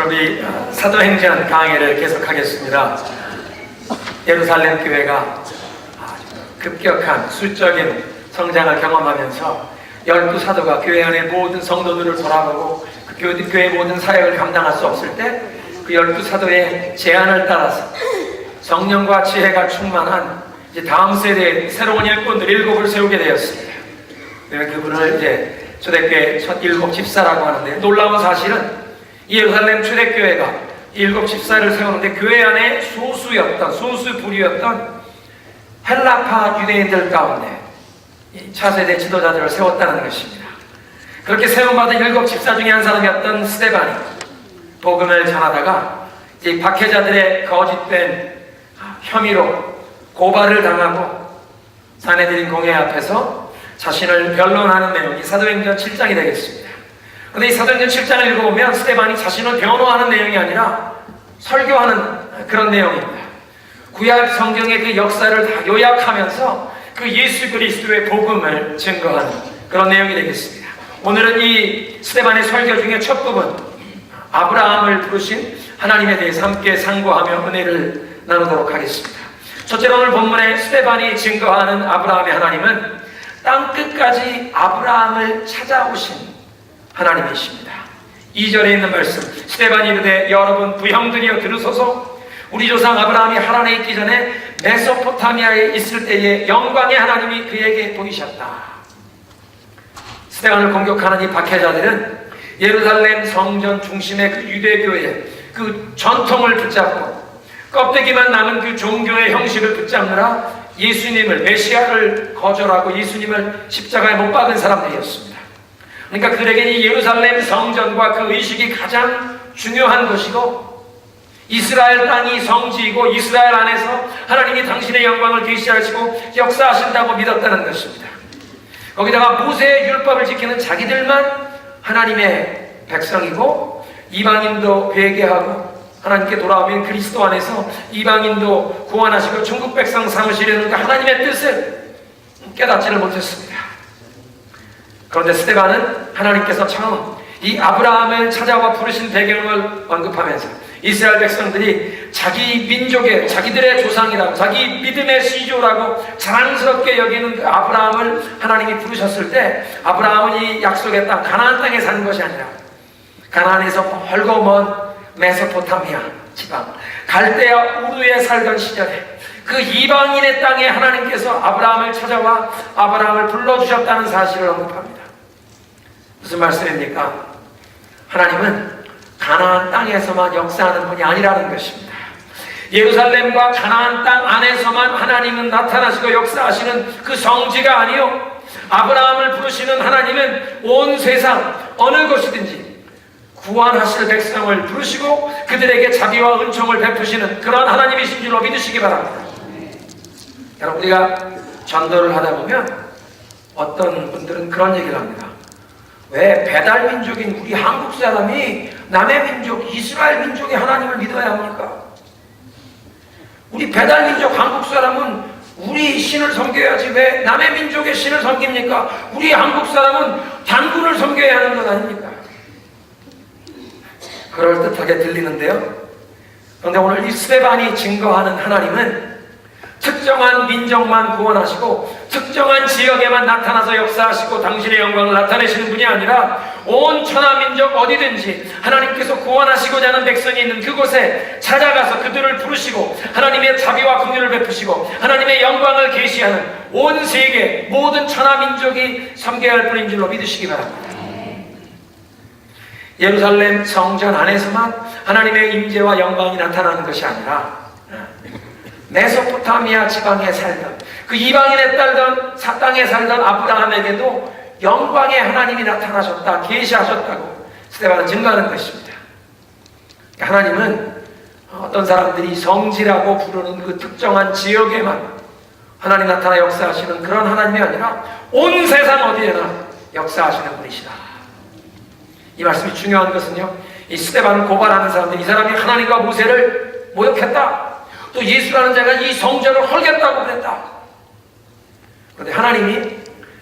우리 사도행전 강의를 계속하겠습니다. 예루살렘 교회가 급격한 수적인 성장을 경험하면서 12사도가 교회 안의 모든 성도들을 돌아보고 그 교회 모든 사역을 감당할 수 없을 때 그 12사도의 제안을 따라서 성령과 지혜가 충만한 이제 다음 세대의 새로운 일꾼들 7을 세우게 되었습니다. 그분을 이제 초대교회 첫 7 집사라고 하는데, 놀라운 사실은 예루살렘 초대교회가 7 집사를 세우는데 교회 안에 소수 부류였던 헬라파 유대인들 가운데 차세대 지도자들을 세웠다는 것입니다. 그렇게 세움받은 7 집사 중에 한 사람이었던 스데반이 복음을 전하다가 이제 박해자들의 거짓된 혐의로 고발을 당하고 사내들인 공회 앞에서 자신을 변론하는 내용이 사도행전 7장이 되겠습니다. 그런데 이 사도행전 7장을 읽어보면 스데반이 자신을 변호하는 내용이 아니라 설교하는 그런 내용입니다. 구약 성경의 그 역사를 다 요약하면서 그 예수 그리스도의 복음을 증거하는 그런 내용이 되겠습니다. 오늘은 이 스데반의 설교 중에 첫 부분, 아브라함을 부르신 하나님에 대해서 함께 상고하며 은혜를 나누도록 하겠습니다. 첫째로 오늘 본문에 스데반이 증거하는 아브라함의 하나님은 땅끝까지 아브라함을 찾아오신 하나님이십니다. 2절에 있는 말씀, 스데반이 이르되 여러분 부형들이여 들으소서. 우리 조상 아브라함이 하란에 있기 전에 메소포타미아에 있을 때에 영광의 하나님이 그에게 보이셨다. 스데반을 공격하는 이 박해자들은 예루살렘 성전 중심의 그 유대교의 그 전통을 붙잡고 껍데기만 남은 그 종교의 형식을 붙잡느라 예수님을, 메시아를 거절하고 예수님을 십자가에 못 박은 사람들이었습니다. 그러니까 그들에게 이 예루살렘 성전과 그 의식이 가장 중요한 것이고, 이스라엘 땅이 성지이고 이스라엘 안에서 하나님이 당신의 영광을 계시하시고 역사하신다고 믿었다는 것입니다. 거기다가 모세의 율법을 지키는 자기들만 하나님의 백성이고, 이방인도 회개하고 하나님께 돌아오면 그리스도 안에서 이방인도 구원하시고 천국 백성 삼으시려는 그 하나님의 뜻을 깨닫지를 못했습니다. 그런데 스데반은 하나님께서 처음 이 아브라함을 찾아와 부르신 배경을 언급하면서 이스라엘 백성들이 자기 민족의, 자기들의 조상이라고, 자기 믿음의 시조라고 자랑스럽게 여기는 그 아브라함을 하나님이 부르셨을 때, 아브라함은 이 약속의 땅 가나안 땅에 사는 것이 아니라 가나안에서 멀고 먼 메소포타미아 지방 갈대아 우르에 살던 시절에 그 이방인의 땅에 하나님께서 아브라함을 찾아와 아브라함을 불러주셨다는 사실을 언급합니다. 무슨 말씀입니까? 하나님은 가나안 땅에서만 역사하는 분이 아니라는 것입니다. 예루살렘과 가나안 땅 안에서만 하나님은 나타나시고 역사하시는 그 성지가 아니요, 아브라함을 부르시는 하나님은 온 세상 어느 곳이든지 구원하실 백성을 부르시고 그들에게 자비와 은총을 베푸시는 그런 하나님이신 줄로 믿으시기 바랍니다. 여러분, 우리가 전도를 하다 보면 어떤 분들은 그런 얘기를 합니다. 왜 배달민족인 우리 한국 사람이 남의 민족, 이스라엘 민족의 하나님을 믿어야 합니까? 우리 배달민족 한국 사람은 우리 신을 섬겨야지 왜 남의 민족의 신을 섬깁니까? 우리 한국 사람은 단군을 섬겨야 하는 것 아닙니까? 그럴듯하게 들리는데요. 그런데 오늘 이 스데반이 증거하는 하나님은 특정한 민족만 구원하시고 특정한 지역에만 나타나서 역사하시고 당신의 영광을 나타내시는 분이 아니라 온 천하민족 어디든지 하나님께서 구원하시고자 하는 백성이 있는 그곳에 찾아가서 그들을 부르시고 하나님의 자비와 긍휼을 베푸시고 하나님의 영광을 계시하는 온 세계 모든 천하민족이 섬겨야 할 분인 줄로 믿으시기 바랍니다. 예루살렘 성전 안에서만 하나님의 임재와 영광이 나타나는 것이 아니라 메소포타미아 지방에 살던 그 이방인의 땅에 살던 아브라함에게도 영광의 하나님이 나타나셨다, 계시하셨다고 스데반은 증거하는 것입니다. 하나님은 어떤 사람들이 성지라고 부르는 그 특정한 지역에만 하나님 나타나 역사하시는 그런 하나님이 아니라 온 세상 어디에나 역사하시는 분이시다. 이 말씀이 중요한 것은요, 이 스데반을 고발하는 사람들, 이 사람이 하나님과 모세를 모욕했다, 또 예수라는 자가 이 성전을 헐겠다고 그랬다. 그런데 하나님이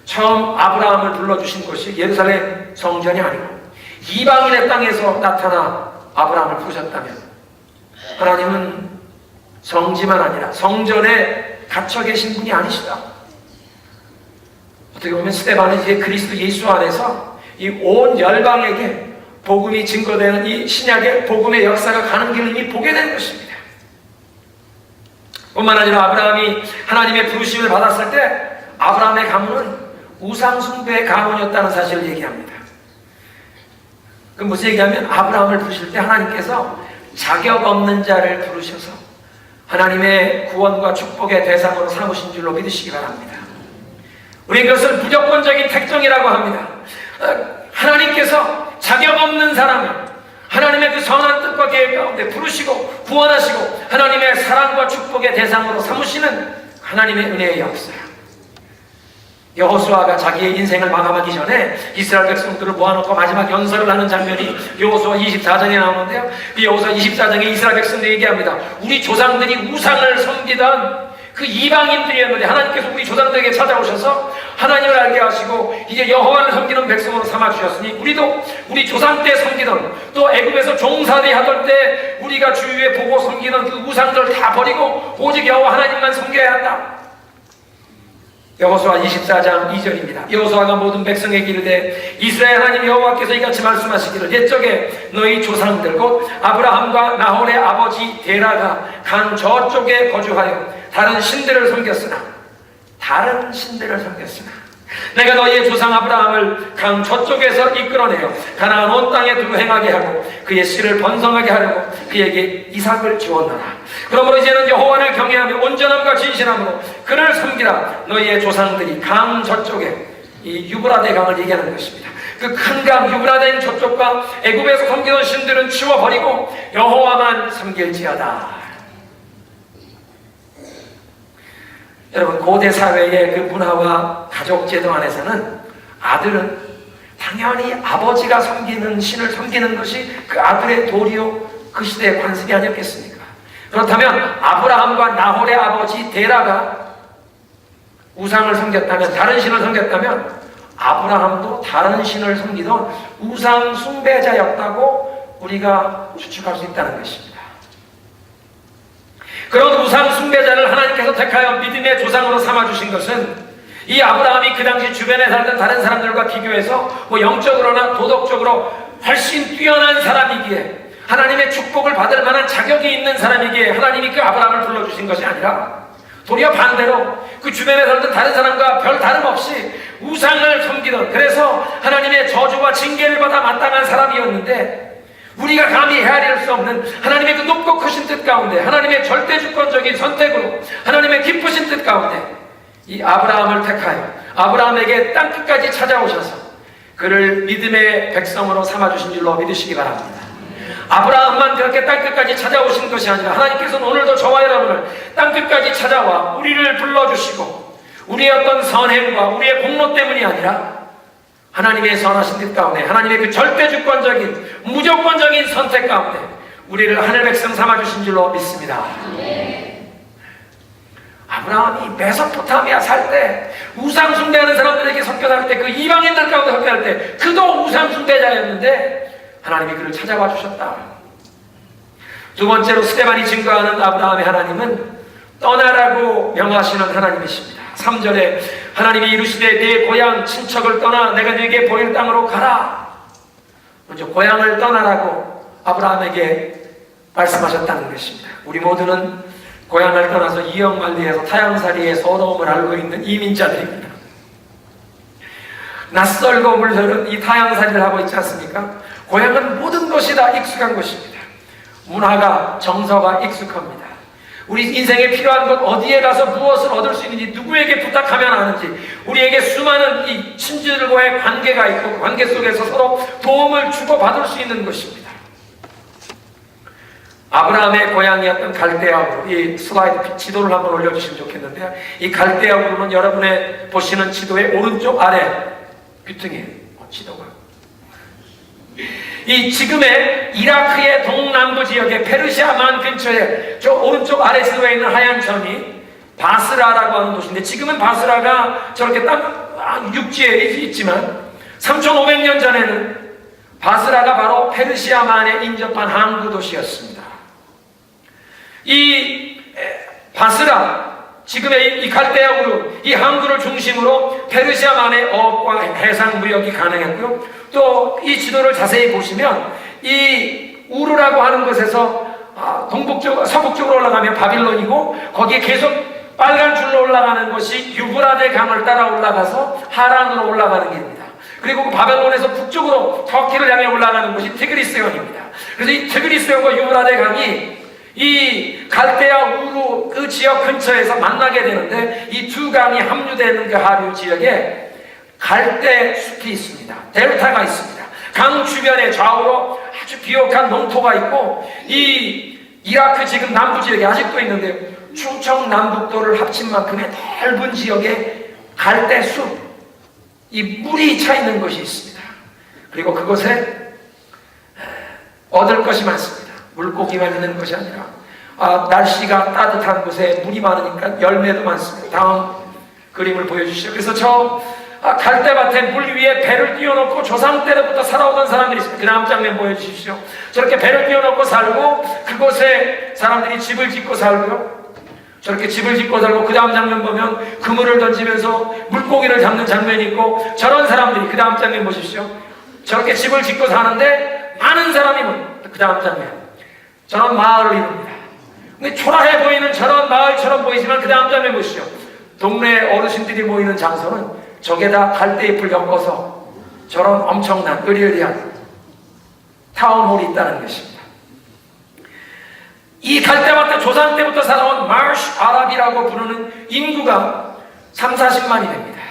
처음 아브라함을 불러주신 곳이 예루살렘 성전이 아니고 이방인의 땅에서 나타나 아브라함을 부르셨다면 하나님은 성지만 아니라 성전에 갇혀 계신 분이 아니시다. 어떻게 보면 스데반은 이제 그리스도 예수 안에서 이 온 열방에게 복음이 증거되는 이 신약의 복음의 역사가 가는 길을 이미 보게 된 것입니다. 뿐만 아니라 아브라함이 하나님의 부르심을 받았을 때 아브라함의 가문은 우상숭배의 가문이었다는 사실을 얘기합니다. 그 무슨 얘기하면 아브라함을 부르실 때 하나님께서 자격 없는 자를 부르셔서 하나님의 구원과 축복의 대상으로 삼으신 줄로 믿으시기 바랍니다. 우리 그것을 무조건적인 택정이라고 합니다. 하나님께서 자격 없는 사람을 하나님의 그 선한 뜻과 계획 가운데 부르시고 구원하시고 하나님의 사랑과 축복의 대상으로 삼으시는 하나님의 은혜의 역사. 여호수아가 자기의 인생을 마감하기 전에 이스라엘 백성들을 모아놓고 마지막 연설을 하는 장면이 여호수아 24장에 나오는데요. 그 여호수아 24장에 이스라엘 백성들이 얘기합니다. 우리 조상들이 우상을 섬기던 그 이방인들이었는데 하나님께서 우리 조상들에게 찾아오셔서 하나님을 알게 하시고 이제 여호와를 섬기는 백성으로 삼아주셨으니 우리도 우리 조상 때 섬기던 또 애굽에서 종살이 하던 때 우리가 주위에 보고 섬기던 그 우상들을 다 버리고 오직 여호와 하나님만 섬겨야 한다. 여호수아 24장 2절입니다. 여호수아가 모든 백성에게 이르되 이스라엘 하나님 여호와께서 이같이 말씀하시기를 옛적에 너희 조상들 곧 아브라함과 나홀의 아버지 데라가 강 저쪽에 거주하여 다른 신들을 섬겼으나 내가 너희의 조상 아브라함을 강 저쪽에서 이끌어내어 가나안 온 땅에 두고 행하게 하고 그의 씨를 번성하게 하려고 그에게 이삭을 주었노라. 그러므로 이제는 여호와를 경외하며 온전함과 진실함으로 그를 섬기라. 너희의 조상들이 강 저쪽에 이 유브라데 강을 얘기하는 것입니다. 그 큰 강 유브라데인 저쪽과 애굽에서 섬기던 신들은 치워버리고 여호와만 섬길지어다. 여러분, 고대 사회의 그 문화와 가족 제도 안에서는 아들은 당연히 아버지가 섬기는 신을 섬기는 것이 그 아들의 도리요 그 시대의 관습이 아니었겠습니까? 그렇다면 아브라함과 나홀의 아버지 데라가 우상을 섬겼다면, 다른 신을 섬겼다면 아브라함도 다른 신을 섬기던 우상 숭배자였다고 우리가 추측할 수 있다는 것입니다. 그런 우상 숭배자를 하나님께서 택하여 믿음의 조상으로 삼아주신 것은 이 아브라함이 그 당시 주변에 살던 다른 사람들과 비교해서 영적으로나 도덕적으로 훨씬 뛰어난 사람이기에 하나님의 축복을 받을 만한 자격이 있는 사람이기에 하나님이 그 아브라함을 불러주신 것이 아니라 도리어 반대로 그 주변에 살던 다른 사람과 별 다름없이 우상을 섬기던, 그래서 하나님의 저주와 징계를 받아 마땅한 사람이었는데 우리가 감히 헤아릴 수 없는 하나님의 그 높고 크신 뜻 가운데, 하나님의 절대주권적인 선택으로 하나님의 기쁘신 뜻 가운데 이 아브라함을 택하여 아브라함에게 땅끝까지 찾아오셔서 그를 믿음의 백성으로 삼아주신 줄로 믿으시기 바랍니다. 아브라함만 그렇게 땅끝까지 찾아오신 것이 아니라 하나님께서는 오늘도 저와 여러분을 땅끝까지 찾아와 우리를 불러주시고 우리의 어떤 선행과 우리의 공로 때문이 아니라 하나님의 선하신 뜻 가운데, 하나님의 그 절대주권적인 무조건적인 선택 가운데 우리를 하늘 백성 삼아주신 줄로 믿습니다. 아브라함이 메소포타미아 살 때 우상 숭배하는 사람들에게 섞여날 때, 그 이방인들 가운데 섞여날 때 그도 우상 숭배자였는데 하나님이 그를 찾아와 주셨다. 두 번째로 스데반이 증거하는 아브라함의 하나님은 떠나라고 명하시는 하나님이십니다. 3절에 하나님이 이르시되 내 고향 친척을 떠나 내가 네게 보일 땅으로 가라. 먼저 고향을 떠나라고 아브라함에게 말씀하셨다는 것입니다. 우리 모두는 고향을 떠나서 이역만리에서 타향살이의 서러움을 알고 있는 이민자들입니다. 낯설고 물들은 이 타향살이를 하고 있지 않습니까? 고향은 모든 것이 다 익숙한 것입니다. 문화가, 정서가 익숙합니다. 우리 인생에 필요한 것, 어디에 가서 무엇을 얻을 수 있는지, 누구에게 부탁하면 아는지, 우리에게 수많은 이 친지들과의 관계가 있고 관계 속에서 서로 도움을 주고받을 수 있는 것입니다. 아브라함의 고향이었던 갈대아우르, 이 슬라이드 지도를 한번 올려주시면 좋겠는데요. 이 갈대아우르는 여러분의 보시는 지도의 오른쪽 아래 귀퉁이에요. 지도가. 이 지금의 이라크의 동남부 지역의 페르시아만 근처에 저 오른쪽 아래 지도에 있는 하얀 점이 바스라라고 하는 곳인데, 지금은 바스라가 저렇게 딱 육지에 있지만 3500년 전에는 바스라가 바로 페르시아만에 인접한 항구 도시였습니다. 이 바스라, 지금의 이 갈대아우르, 이 항구를 중심으로 페르시아만의 어업과 해상 무역이 가능했고요. 또 이 지도를 자세히 보시면 이 우르라고 하는 곳에서 서북쪽으로 올라가면 바빌론이고, 거기에 계속 빨간 줄로 올라가는 것이 유브라데 강을 따라 올라가서 하란으로 올라가는 길입니다. 그리고 바벨론에서 북쪽으로 터키를 향해 올라가는 것이 티그리스강입니다. 그래서 이 티그리스강과 유브라데 강이 이 갈대아 우루 그 지역 근처에서 만나게 되는데, 이 두 강이 합류되는 그 하류 지역에 갈대 숲이 있습니다. 델타가 있습니다. 강 주변에 좌우로 아주 비옥한 농토가 있고, 이 이라크 지금 남부 지역에 아직도 있는데 충청남북도를 합친 만큼의 넓은 지역에 갈대 숲, 이 물이 차 있는 것이 있습니다. 그리고 그곳에 얻을 것이 많습니다. 물고기만 있는 것이 아니라 날씨가 따뜻한 곳에 물이 많으니까 열매도 많습니다. 다음 그림을 보여주시죠. 그래서 저 갈대밭에 물 위에 배를 띄워놓고 조상 때부터 살아오던 사람들이 있습니다. 그 다음 장면 보여주십시오. 저렇게 배를 띄워놓고 살고, 그곳에 사람들이 집을 짓고 살고요. 저렇게 집을 짓고 살고, 그 다음 장면 보면 그물을 던지면서 물고기를 잡는 장면이 있고, 저런 사람들이, 그 다음 장면 보십시오. 저렇게 집을 짓고 사는데 많은 사람이, 그 다음 장면, 저런 마을을 이룹니다. 근데 초라해 보이는 저런 마을처럼 보이지만, 그 다음 장면 보시죠. 동네 어르신들이 모이는 장소는 저게다 갈대잎을 엮어서 저런 엄청난 으리으리한 타운홀이 있다는 것입니다. 이 갈대밭에 조상 때부터 살아온 마르쉬 아랍이라고 부르는 인구가 30~40만이 됩니다.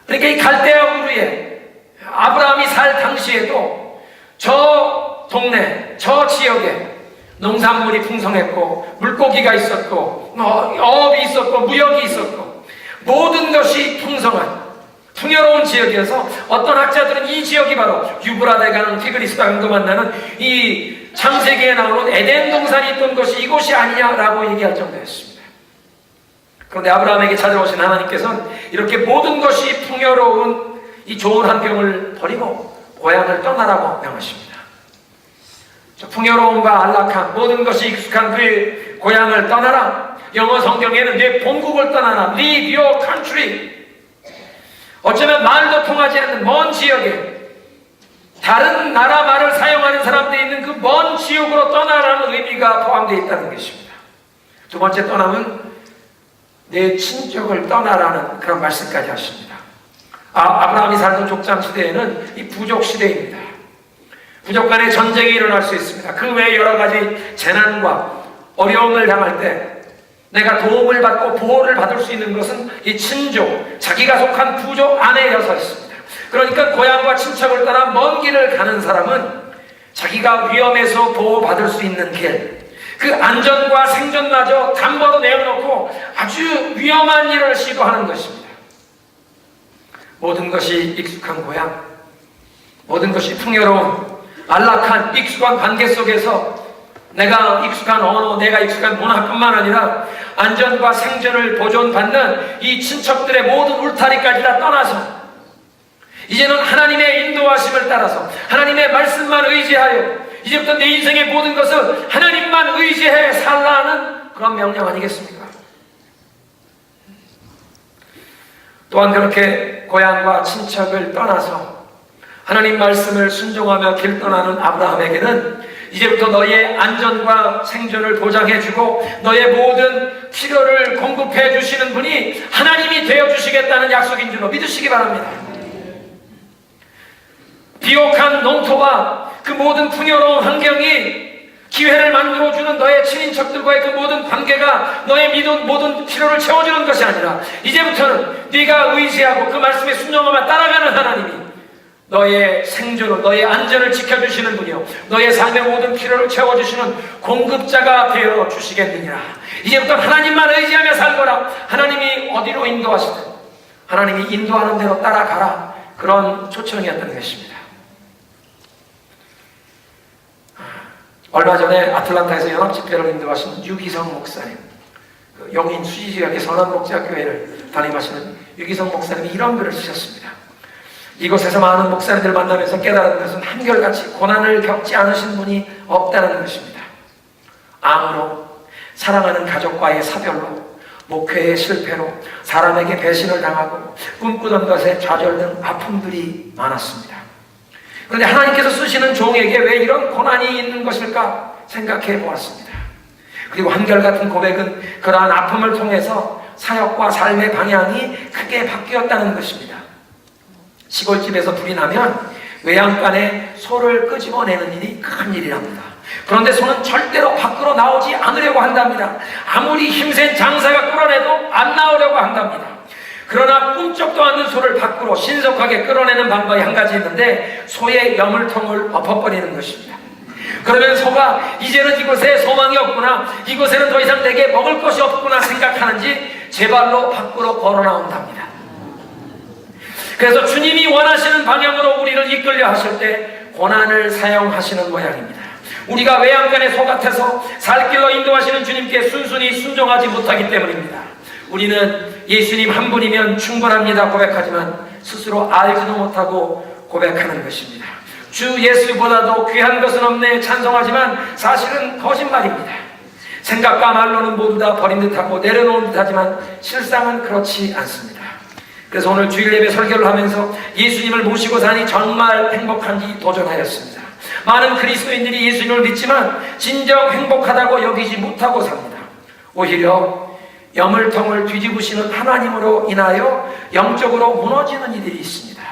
그러니까 이 갈대아 우르에 아브라함이 살 당시에도 저 동네, 저 지역에 농산물이 풍성했고, 물고기가 있었고, 어업이 있었고, 무역이 있었고, 모든 것이 풍성한 풍요로운 지역이어서 어떤 학자들은 이 지역이 바로 유브라데 강은 티그리스 강도 만나는 이 창세기에 나오는 에덴 동산이 있던 것이 이곳이 아니냐라고 얘기할 정도였습니다. 그런데 아브라함에게 찾아오신 하나님께서는 이렇게 모든 것이 풍요로운 이 좋은 환경을 버리고 고향을 떠나라고 명하십니다. 저 풍요로움과 안락함, 모든 것이 익숙한 그의 고향을 떠나라. 영어 성경에는 내 본국을 떠나라, leave your country. 어쩌면 말도 통하지 않는 먼 지역에 다른 나라 말을 사용하는 사람들이 있는 그 먼 지역으로 떠나라는 의미가 포함되어 있다는 것입니다. 두 번째 떠남은 내 친족을 떠나라는 그런 말씀까지 하십니다. 아브라함이 살던 족장 시대에는 이 부족 시대입니다. 부족 간에 전쟁이 일어날 수 있습니다. 그 외에 여러 가지 재난과 어려움을 당할 때 내가 도움을 받고 보호를 받을 수 있는 것은 이 친족, 자기가 속한 부족 안에여서였습니다. 그러니까 고향과 친척을 떠나 먼 길을 가는 사람은 자기가 위험에서 보호받을 수 있는 길, 그 안전과 생존마저 담보로 내어놓고 아주 위험한 일을 시도하는 것입니다. 모든 것이 익숙한 고향, 모든 것이 풍요로운 안락한 익숙한 관계 속에서 내가 익숙한 언어, 내가 익숙한 문화뿐만 아니라 안전과 생존을 보존받는 이 친척들의 모든 울타리까지 다 떠나서 이제는 하나님의 인도하심을 따라서 하나님의 말씀만 의지하여 이제부터 내 인생의 모든 것을 하나님만 의지해 살라는 그런 명령 아니겠습니까? 또한 그렇게 고향과 친척을 떠나서 하나님 말씀을 순종하며 길 떠나는 아브라함에게는 이제부터 너의 안전과 생존을 보장해주고 너의 모든 필요를 공급해 주시는 분이 하나님이 되어주시겠다는 약속인 줄로 믿으시기 바랍니다. 비옥한 농토와 그 모든 풍요로운 환경이 기회를 만들어주는 너의 친인척들과의 그 모든 관계가 너의 모든 필요를 채워주는 것이 아니라 이제부터는 네가 의지하고 그 말씀에 순종하며 따라가는 하나님이 너의 생존을, 너의 안전을 지켜주시는 분이요 너의 삶의 모든 필요를 채워주시는 공급자가 되어 주시겠느니라. 이제부터 하나님만 의지하며 살거라. 하나님이 어디로 인도하시든 하나님이 인도하는 대로 따라가라. 그런 초청이었던 것입니다. 얼마 전에 아틀란타에서 연합집회를 인도하신 유기성 목사님, 용인 수지지역의 선한복지학교회를 담임하시는 유기성 목사님이 이런 글을 쓰셨습니다. 이곳에서 많은 목사님들 만나면서 깨달은 것은 한결같이 고난을 겪지 않으신 분이 없다는 것입니다. 암으로, 사랑하는 가족과의 사별로, 목회의 실패로, 사람에게 배신을 당하고 꿈꾸던 것에 좌절 등 아픔들이 많았습니다. 그런데 하나님께서 쓰시는 종에게 왜 이런 고난이 있는 것일까 생각해 보았습니다. 그리고 한결같은 고백은 그러한 아픔을 통해서 사역과 삶의 방향이 크게 바뀌었다는 것입니다. 시골집에서 불이 나면 외양간에 소를 끄집어내는 일이 큰 일이랍니다. 그런데 소는 절대로 밖으로 나오지 않으려고 한답니다. 아무리 힘센 장사가 끌어내도 안 나오려고 한답니다. 그러나 꿈쩍도 않는 소를 밖으로 신속하게 끌어내는 방법이 한 가지 있는데, 소의 여물통을 엎어버리는 것입니다. 그러면 소가 이제는 이곳에 소망이 없구나, 이곳에는 더 이상 내게 먹을 것이 없구나 생각하는지 제 발로 밖으로 걸어 나온답니다. 그래서 주님이 원하시는 방향으로 우리를 이끌려 하실 때 고난을 사용하시는 모양입니다. 우리가 외양간의 소 같아서 살 길로 인도하시는 주님께 순순히 순종하지 못하기 때문입니다. 우리는 예수님 한 분이면 충분합니다 고백하지만 스스로 알지도 못하고 고백하는 것입니다. 주 예수보다도 귀한 것은 없네 찬송하지만 사실은 거짓말입니다. 생각과 말로는 모두 다 버린 듯하고 내려놓은 듯하지만 실상은 그렇지 않습니다. 그래서 오늘 주일 예배 설교를 하면서 예수님을 모시고 사니 정말 행복한지 도전하였습니다. 많은 그리스도인들이 예수님을 믿지만 진정 행복하다고 여기지 못하고 삽니다. 오히려 여물통을 뒤집으시는 하나님으로 인하여 영적으로 무너지는 이들이 있습니다.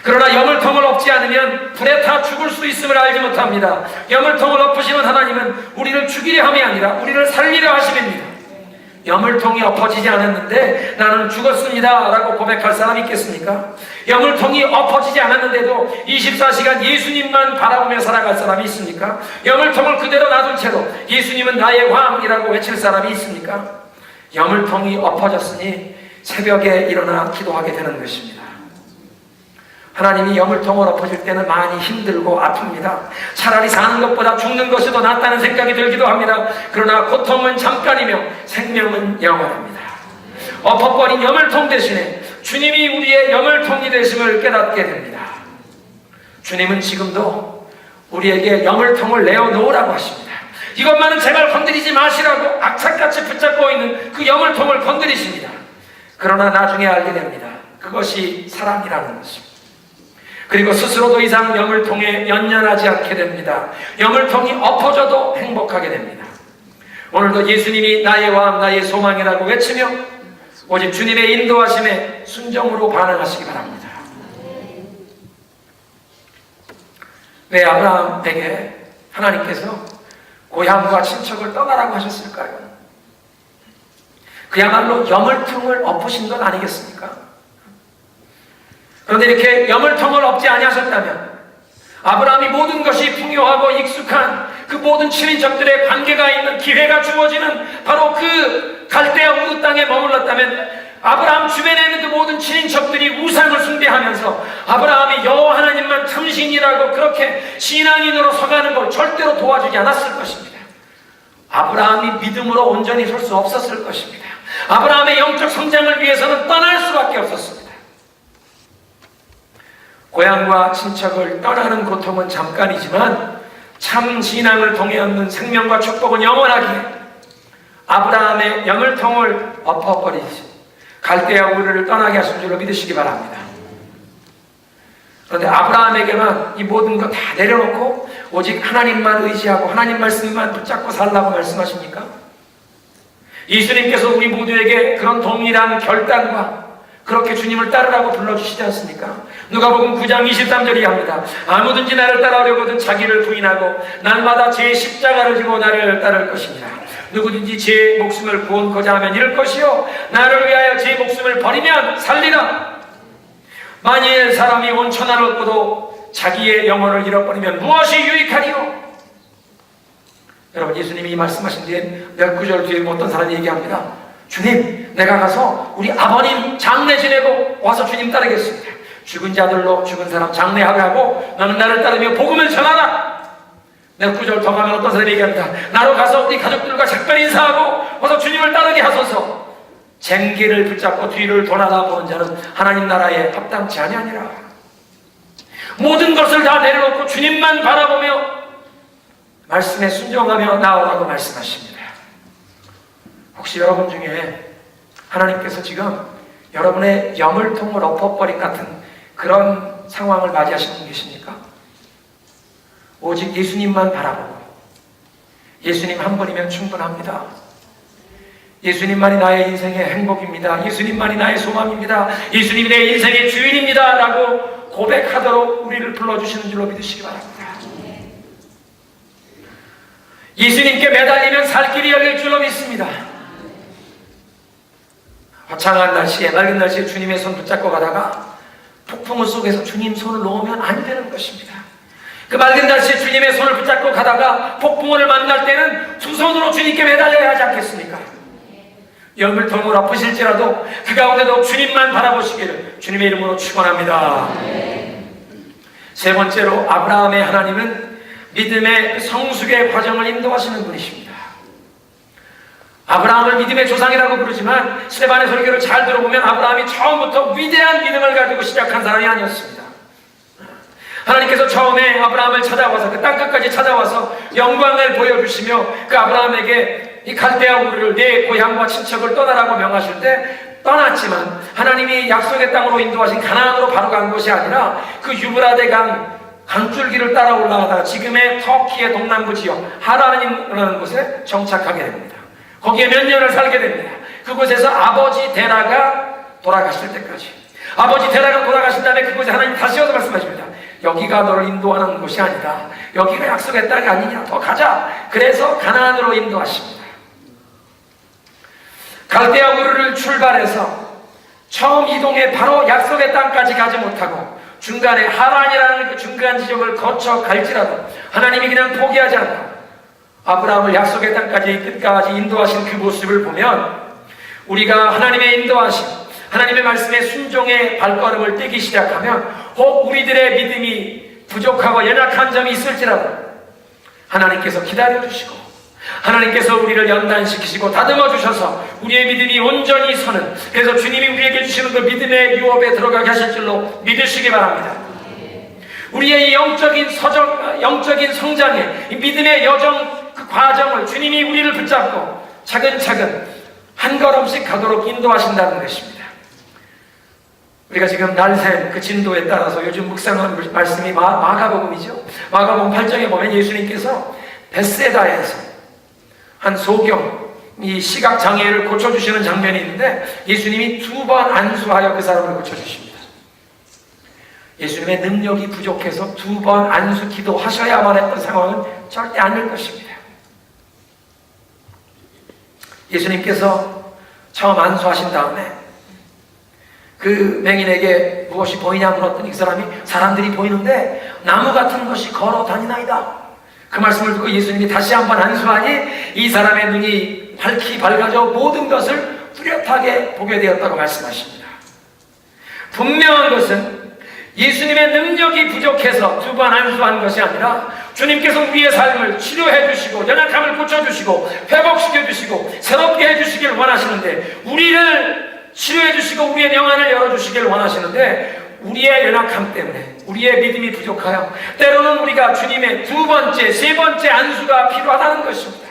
그러나 여물통을 엎지 않으면 불에 타 죽을 수 있음을 알지 못합니다. 여물통을 엎으시는 하나님은 우리를 죽이려 함이 아니라 우리를 살리려 하심입니다. 여물통이 엎어지지 않았는데 나는 죽었습니다 라고 고백할 사람이 있겠습니까? 여물통이 엎어지지 않았는데도 24시간 예수님만 바라보며 살아갈 사람이 있습니까? 여물통을 그대로 놔둔 채로 예수님은 나의 왕이라고 외칠 사람이 있습니까? 여물통이 엎어졌으니 새벽에 일어나 기도하게 되는 것입니다. 하나님이 여물통을 엎어질 때는 많이 힘들고 아픕니다. 차라리 사는 것보다 죽는 것이 더 낫다는 생각이 들기도 합니다. 그러나 고통은 잠깐이며 생명은 영원합니다. 엎어버린 여물통 대신에 주님이 우리의 여물통이 되심을 깨닫게 됩니다. 주님은 지금도 우리에게 여물통을 내어놓으라고 하십니다. 이것만은 제발 건드리지 마시라고 악착같이 붙잡고 있는 그 여물통을 건드리십니다. 그러나 나중에 알게 됩니다. 그것이 사랑이라는 것입니다. 그리고 스스로도 이상 여물통에 연연하지 않게 됩니다. 여물통이 엎어져도 행복하게 됩니다. 오늘도 예수님이 나의 왕, 나의 소망이라고 외치며 오직 주님의 인도하심에 순종으로 반응하시기 바랍니다. 왜 아브라함에게 하나님께서 고향과 친척을 떠나라고 하셨을까요? 그야말로 여물통을 엎으신 것 아니겠습니까? 그런데 이렇게 여물통을 엎지 아니하셨다면 아브라함이 모든 것이 풍요하고 익숙한 그 모든 친인척들의 관계가 있는 기회가 주어지는 바로 그 갈대아 우르 땅에 머물렀다면 아브라함 주변에 있는 그 모든 친인척들이 우상을 숭배하면서 아브라함이 여호와 하나님만 참신이라고 그렇게 신앙인으로 서가는 걸 절대로 도와주지 않았을 것입니다. 아브라함이 믿음으로 온전히 설 수 없었을 것입니다. 아브라함의 영적 성장을 위해서는 떠날 수밖에 없었습니다. 고향과 친척을 떠나는 고통은 잠깐이지만 참 신앙을 통해 얻는 생명과 축복은 영원하기에 아브라함의 여물통을 엎어버리시 갈대아 우르를 떠나게 하신 줄로 믿으시기 바랍니다. 그런데 아브라함에게만 이 모든 것 다 내려놓고 오직 하나님만 의지하고 하나님 말씀만 붙잡고 살라고 말씀하십니까? 예수님께서 우리 모두에게 그런 동일한 결단과 그렇게 주님을 따르라고 불러주시지 않습니까? 누가복음 9장 23절이 합니다. 아무든지 나를 따라오려거든 자기를 부인하고 날마다 제 십자가를 지고 나를 따를 것이니라. 누구든지 제 목숨을 구원코자 하면 잃을 것이요 나를 위하여 제 목숨을 버리면 살리라. 만일 사람이 온 천하를 얻고도 자기의 영혼을 잃어버리면 무엇이 유익하리요? 여러분, 예수님이 이 말씀하신 뒤에 몇 구절 뒤에 어떤 사람이 얘기합니다. 주님, 내가 가서 우리 아버님 장례 지내고 와서 주님 따르겠습니다. 죽은 자들로 죽은 사람 장례하게 하고 너는 나를 따르며 복음을 전하라. 몇 구절 더 가면 어떤 사람이 얘기합니다. 나로 가서 우리 가족들과 작별 인사하고 와서 주님을 따르게 하소서. 쟁기를 붙잡고 뒤를 돌아다보는 자는 하나님 나라에 합당치 아니하니라. 모든 것을 다 내려놓고 주님만 바라보며 말씀에 순종하며 나오라고 말씀하십니다. 혹시 여러분 중에 하나님께서 지금 여러분의 여물통을 엎어버린 같은 그런 상황을 맞이하시는 분 계십니까? 오직 예수님만 바라보고 예수님 한 분이면 충분합니다. 예수님만이 나의 인생의 행복입니다. 예수님만이 나의 소망입니다. 예수님이 내 인생의 주인입니다 라고 고백하도록 우리를 불러주시는 줄로 믿으시기 바랍니다. 예수님께 매달리면 살 길이 열릴 줄로 믿습니다. 화창한 날씨에, 맑은 날씨에 주님의 손 붙잡고 가다가 폭풍우 속에서 주님 손을 놓으면 안 되는 것입니다. 그 맑은 날씨에 주님의 손을 붙잡고 가다가 폭풍우를 만날 때는 두 손으로 주님께 매달려야 하지 않겠습니까? 여물통을 엎으실지라도 그 가운데도 주님만 바라보시기를 주님의 이름으로 축원합니다. 세 번째로 아브라함의 하나님은 믿음의 성숙의 과정을 인도하시는 분이십니다. 아브라함을 믿음의 조상이라고 부르지만 스데반의 설교를 잘 들어보면 아브라함이 처음부터 위대한 믿음을 가지고 시작한 사람이 아니었습니다. 하나님께서 처음에 아브라함을 찾아와서 그 땅끝까지 찾아와서 영광을 보여주시며 그 아브라함에게 이 갈대아 우르를 내 고향과 친척을 떠나라고 명하실 때 떠났지만 하나님이 약속의 땅으로 인도하신 가나안으로 바로 간 것이 아니라 그 유브라데 강줄기를 따라 올라가다가 지금의 터키의 동남부 지역 하란이라는 곳에 정착하게 됩니다. 거기에 몇 년을 살게 됩니다. 그곳에서 아버지 데라가 돌아가실 때까지. 아버지 데라가 돌아가신 다음에 그곳에 하나님 다시 와서 말씀하십니다. 여기가 너를 인도하는 곳이 아니다. 여기가 약속의 땅이 아니냐. 더 가자. 그래서 가나안으로 인도하십니다. 갈대아 우르를 출발해서 처음 이동해 바로 약속의 땅까지 가지 못하고 중간에 하란이라는 그 중간 지역을 거쳐 갈지라도 하나님이 그냥 포기하지 않고 아브라함을 약속의 땅까지 끝까지 인도하신 그 모습을 보면 우리가 하나님의 인도하심, 하나님의 말씀에 순종의 발걸음을 떼기 시작하면 혹 우리들의 믿음이 부족하고 연약한 점이 있을지라도 하나님께서 기다려주시고 하나님께서 우리를 연단시키시고 다듬어 주셔서 우리의 믿음이 온전히 서는, 그래서 주님이 우리에게 주시는 그 믿음의 유업에 들어가게 하실 줄로 믿으시기 바랍니다. 우리의 이 영적인 성장의 이 믿음의 여정, 그 과정을 주님이 우리를 붙잡고 차근차근 한 걸음씩 가도록 인도하신다는 것입니다. 우리가 지금 날샘 그 진도에 따라서 요즘 묵상하는 말씀이 마가복음이죠. 마가복음 8장에 보면 예수님께서 벳세다에서 한 소경, 이 시각장애를 고쳐주시는 장면이 있는데 예수님이 2번 안수하여 그 사람을 고쳐주십니다. 예수님의 능력이 부족해서 2번 안수 기도하셔야만 했던 상황은 절대 아닐 것입니다. 예수님께서 처음 안수하신 다음에 그 맹인에게 무엇이 보이냐 물었더니 그 사람이 사람들이 보이는데 나무 같은 것이 걸어 다니나이다. 그 말씀을 듣고 예수님이 다시 한번 안수하니 이 사람의 눈이 밝아져 모든 것을 뚜렷하게 보게 되었다고 말씀하십니다. 분명한 것은 예수님의 능력이 부족해서 2번 안수한 것이 아니라 주님께서 우리의 삶을 치료해 주시고 연약함을 고쳐주시고 회복시켜 주시고 새롭게 해주시길 원하시는데, 우리를 치료해 주시고 우리의 영안을 열어주시길 원하시는데 우리의 연약함 때문에 우리의 믿음이 부족하여 때로는 우리가 주님의 2번째, 3번째 안수가 필요하다는 것입니다.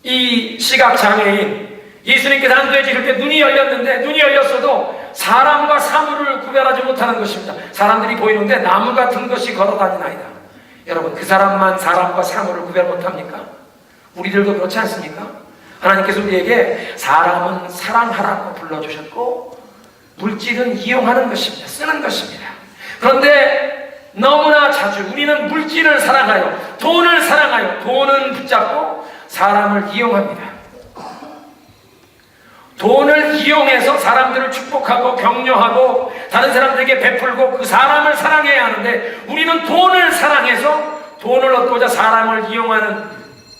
이 시각장애인 예수님께서 안수해 주실 때 눈이 열렸는데 눈이 열렸어도 사람과 사물을 구별하지 못하는 것입니다. 사람들이 보이는데 나무 같은 것이 걸어다니나이다. 여러분, 그 사람만 사람과 사물을 구별 못합니까? 우리들도 그렇지 않습니까? 하나님께서 우리에게 사람은 사랑하라고 불러주셨고 물질은 이용하는 것입니다. 쓰는 것입니다. 그런데 너무나 자주 우리는 물질을 사랑하여 돈을 사랑하여 돈은 붙잡고 사람을 이용합니다. 돈을 이용해서 사람들을 축복하고 격려하고 다른 사람들에게 베풀고 그 사람을 사랑해야 하는데 우리는 돈을 사랑해서 돈을 얻고자 사람을 이용하는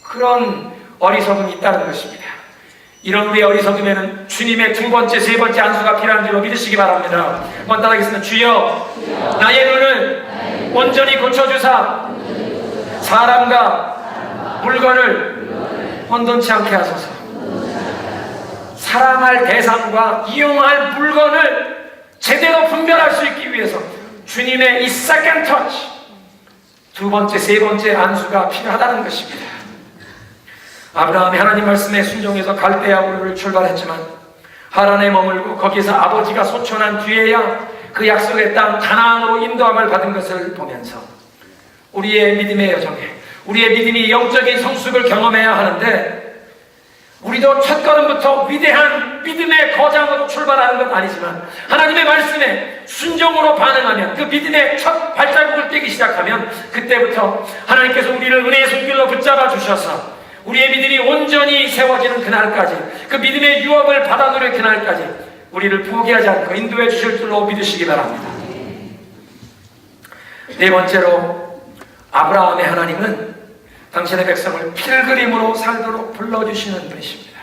그런 어리석음이 있다는 것입니다. 이런 우리의 어리석음에는 주님의 2번째, 3번째 안수가 필요한 줄로 믿으시기 바랍니다. 한번 따라하겠습니다. 주여, 나의 눈을 온전히 고쳐주사 사람과 물건을 혼돈치 않게 하소서. 사랑할 대상과 이용할 물건을 제대로 분별할 수 있기 위해서 주님의 이 second touch, 두 번째, 세 번째 안수가 필요하다는 것입니다. 아브라함이 하나님 말씀에 순종해서 갈대아 우르를 출발했지만 하란에 머물고 거기서 아버지가 소천한 뒤에야 그 약속의 땅 가나안으로 인도함을 받은 것을 보면서 우리의 믿음의 여정에, 우리의 믿음이 영적인 성숙을 경험해야 하는데, 우리도 첫걸음부터 위대한 믿음의 거장으로 출발하는 건 아니지만 하나님의 말씀에 순종으로 반응하면, 그 믿음의 첫 발자국을 떼기 시작하면 그때부터 하나님께서 우리를 은혜의 손길로 붙잡아 주셔서 우리의 믿음이 온전히 세워지는 그날까지, 그 믿음의 유업을 받아 누릴 그날까지 우리를 포기하지 않고 인도해 주실 줄로 믿으시기 바랍니다. 네 번째로, 아브라함의 하나님은 당신의 백성을 필그림으로 살도록 불러주시는 분이십니다.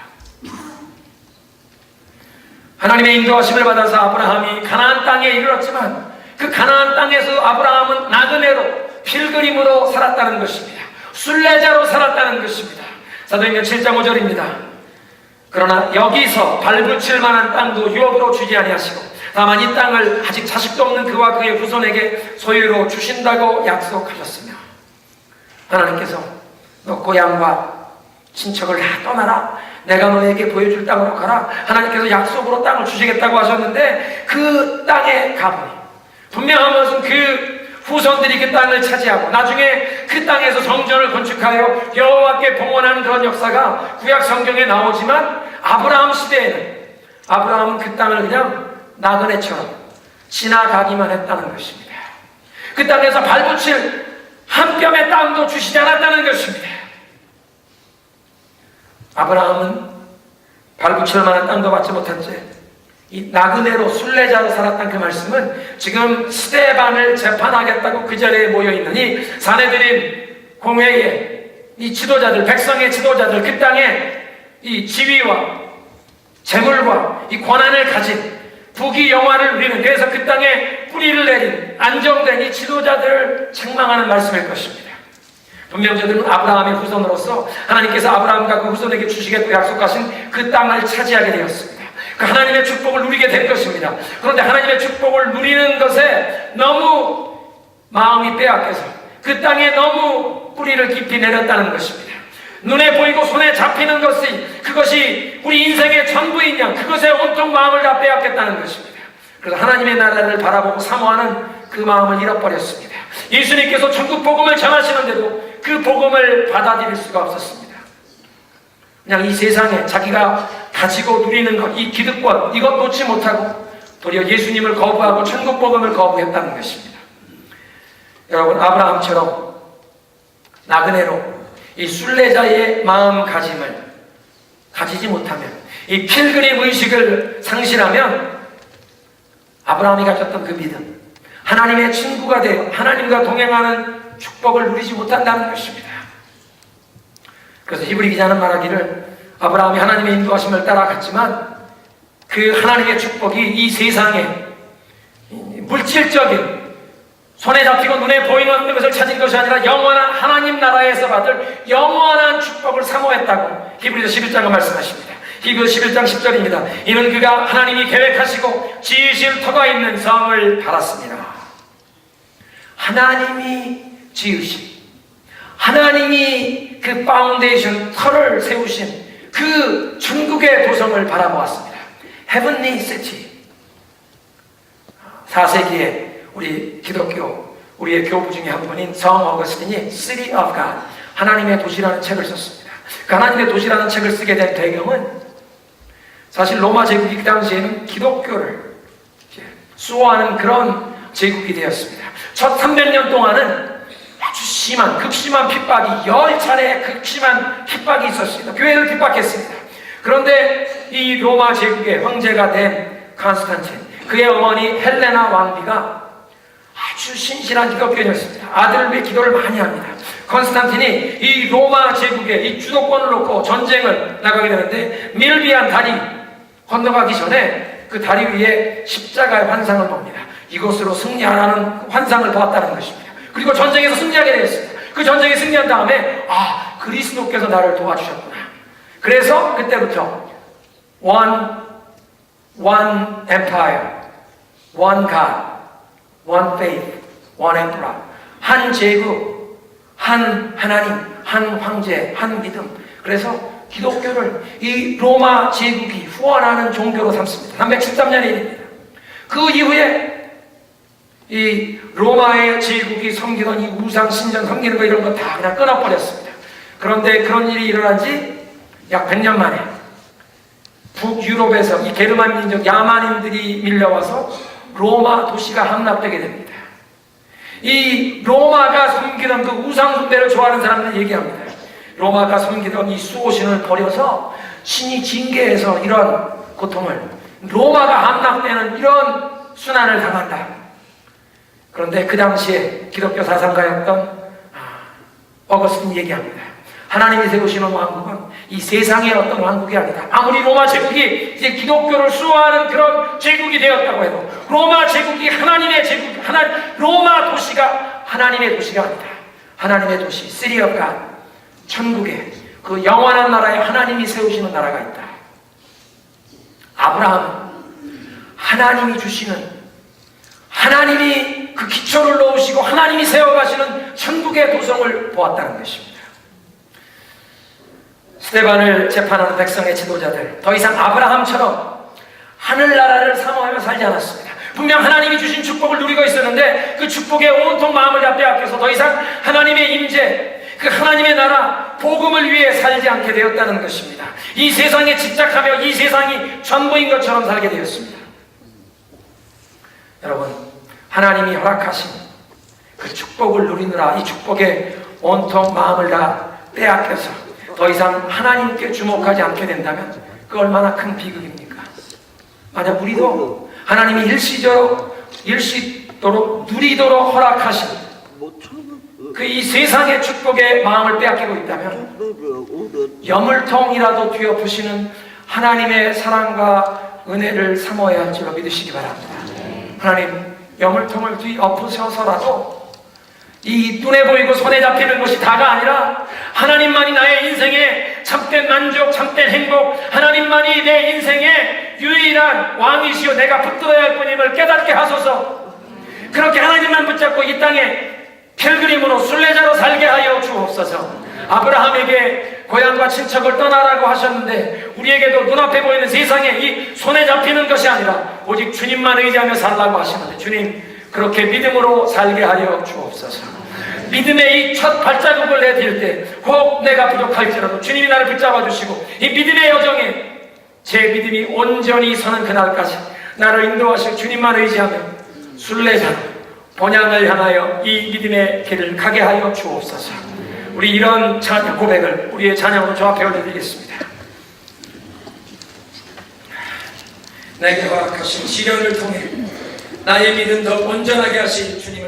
하나님의 인도하심을 받아서 아브라함이 가나안 땅에 이르렀지만 그 가나안 땅에서 아브라함은 나그네로 필그림으로 살았다는 것입니다. 순례자로 살았다는 것입니다. 사도행전 7장 5절입니다. 그러나 여기서 발붙일 만한 땅도 유업으로 주지 아니하시고 다만 이 땅을 아직 자식도 없는 그와 그의 후손에게 소유로 주신다고 약속하셨으며, 하나님께서 너 고향과 친척을 다 떠나라, 내가 너에게 보여줄 땅으로 가라, 하나님께서 약속으로 땅을 주시겠다고 하셨는데 그 땅에 가보니 분명한 것은 그 후손들이 그 땅을 차지하고 나중에 그 땅에서 성전을 건축하여 여호와께 봉헌하는 그런 역사가 구약 성경에 나오지만, 아브라함 시대에는 아브라함은 그 땅을 그냥 나그네처럼 지나가기만 했다는 것입니다. 그 땅에서 발붙일 한 뼘의 땅도 주시지 않았다는 것입니다. 아브라함은 발붙일 만한 땅도 받지 못한 채 이 나그네로 순례자로 살았던 그 말씀은 지금 스데반을 재판하겠다고 그 자리에 모여있는 이 사내들인 공회의 이 지도자들, 백성의 지도자들, 그 땅에 이 지위와 재물과 이 권한을 가진 부귀 영화를 누리는, 그래서 그 땅에 뿌리를 내린 안정된 이 지도자들을 책망하는 말씀일 것입니다. 분명 저들은 아브라함의 후손으로서 하나님께서 아브라함과 그 후손에게 주시겠다고 약속하신 그 땅을 차지하게 되었습니다. 그 하나님의 축복을 누리게 될 것입니다. 그런데 하나님의 축복을 누리는 것에 너무 마음이 빼앗겨서 그 땅에 너무 뿌리를 깊이 내렸다는 것입니다. 눈에 보이고 손에 잡히는 그것이 우리 인생의 전부인 양, 그것에 온통 마음을 다 빼앗겼다는 것입니다. 그래서 하나님의 나라를 바라보고 사모하는 그 마음을 잃어버렸습니다. 예수님께서 천국 복음을 전하시는데도 그 복음을 받아들일 수가 없었습니다. 그냥 이 세상에 자기가 가지고 누리는 것, 이 기득권, 이것 놓지 못하고 도리어 예수님을 거부하고 천국 복음을 거부했다는 것입니다. 여러분, 아브라함처럼 나그네로 이 순례자의 마음가짐을 가지지 못하면, 이 필그림 의식을 상실하면 아브라함이 가졌던 그 믿음, 하나님의 친구가 되어 하나님과 동행하는 축복을 누리지 못한다는 것입니다. 그래서 히브리 기자는 말하기를, 아브라함이 하나님의 인도하심을 따라갔지만 그 하나님의 축복이 이 세상에 물질적인 손에 잡히고 눈에 보이는 것을 찾은 것이 아니라 영원한 하나님 나라에서 받을 영원한 축복을 사모했다고 히브리서 11장은 말씀하십니다. 히브리서 11장 10절입니다. 이는 그가 하나님이 계획하시고 지으실 터가 있는 성을 달았습니다. 하나님이 지으신, 하나님이 그 파운데이션 터를 세우신 그 천국의 도성을 바라보았습니다. Heavenly City. 4세기에 우리 기독교, 우리의 교부 중에 한 분인 성 어거스틴이 City of God, 하나님의 도시라는 책을 썼습니다. 그 하나님의 도시라는 책을 쓰게 된 배경은 사실 로마 제국이 그 당시에는 기독교를 수호하는 그런 제국이 되었습니다. 첫 300년 동안은 아주 심한, 극심한 핍박이, 10차례의 극심한 핍박이 있었습니다. 교회를 핍박했습니다. 그런데 이 로마 제국의 황제가 된 콘스탄틴, 그의 어머니 헬레나 왕비가 아주 신실한 기독교인이었습니다. 아들을 위해 기도를 많이 합니다. 콘스탄틴이 이 로마 제국의 이 주도권을 놓고 전쟁을 나가게 되는데, 밀비안 다리 건너가기 전에 그 다리 위에 십자가의 환상을 봅니다. 이것으로 승리하라는 환상을 보았다는 것입니다. 그리고 전쟁에서 승리하게 되었습니다. 그 전쟁에 승리한 다음에 그리스도께서 나를 도와주셨구나. 그래서 그때부터 one empire, one God, one faith, one emperor. 한 제국, 한 하나님, 한 황제, 한 믿음. 그래서 기독교를 이 로마 제국이 후원하는 종교로 삼습니다. 313년의 일입니다. 그 이후에 이 로마의 제국이 섬기던 이 우상 신전 섬기는 거 이런 거 다 그냥 끊어버렸습니다. 그런데 그런 일이 일어난 지 약 100년 만에 북유럽에서 이 게르만 민족 야만인들이 밀려와서 로마 도시가 함락되게 됩니다. 이 로마가 섬기던 그 우상 숭배를 좋아하는 사람들은 얘기합니다. 로마가 섬기던 이 수호신을 버려서 신이 징계해서 이런 고통을, 로마가 함락되는 이런 순환을 당한다. 그런데 그 당시에 기독교 사상가였던 어거스틴 얘기합니다. 하나님이 세우시는 왕국은 이 세상의 어떤 왕국이 아니다. 아무리 로마 제국이 이제 기독교를 수호하는 그런 제국이 되었다고 해도 로마 제국이 하나님의 제국, 로마 도시가 하나님의 도시가 아니다. 하나님의 도시, 시리아가 천국에 그 영원한 나라에 하나님이 세우시는 나라가 있다. 아브라함은 하나님이 주시는, 하나님이 그 기초를 놓으시고 하나님이 세워가시는 천국의 도성을 보았다는 것입니다. 스데반을 재판하는 백성의 지도자들, 더 이상 아브라함처럼 하늘나라를 사모하며 살지 않았습니다. 분명 하나님이 주신 축복을 누리고 있었는데 그 축복에 온통 마음을 다 빼앗겨서 더 이상 하나님의 임재, 그 하나님의 나라, 복음을 위해 살지 않게 되었다는 것입니다. 이 세상에 집착하며 이 세상이 전부인 것처럼 살게 되었습니다. 여러분, 하나님이 허락하신 그 축복을 누리느라 이 축복에 온통 마음을 다 빼앗겨서 더 이상 하나님께 주목하지 않게 된다면 그 얼마나 큰 비극입니까? 만약 우리도 하나님이 일시도록 누리도록 허락하신 그 이 세상의 축복에 마음을 빼앗기고 있다면 여물통이라도 뒤엎으시는 하나님의 사랑과 은혜를 사모해야 할 줄로 믿으시기 바랍니다. 하나님, 여물통을 뒤엎으셔서라도 이 눈에 보이고 손에 잡히는 것이 다가 아니라 하나님만이 나의 인생의 참된 만족, 참된 행복, 하나님만이 내 인생의 유일한 왕이시오 내가 붙들어야 할 뿐임을 깨닫게 하소서. 그렇게 하나님만 붙잡고 이 땅에 필그림으로 순례자로 살게 하여 주옵소서. 아브라함에게 고향과 친척을 떠나라고 하셨는데 우리에게도 눈앞에 보이는 세상에 이 손에 잡히는 것이 아니라 오직 주님만 의지하며 살라고 하시는데, 주님 그렇게 믿음으로 살게 하여 주옵소서. 믿음의 이 첫 발자국을 내딜 때 혹 내가 부족할지라도 주님이 나를 붙잡아 주시고 이 믿음의 여정에 제 믿음이 온전히 서는 그날까지 나를 인도하실 주님만 의지하며 순례자로 본향을 향하여 이 믿음의 길을 가게 하여 주옵소서. 우리 이런 찬양 고백을 우리의 찬양으로 조합해 올려드리겠습니다. 내게 허락하신 시련을 통해 나의 믿음 더 온전하게 하신 주님을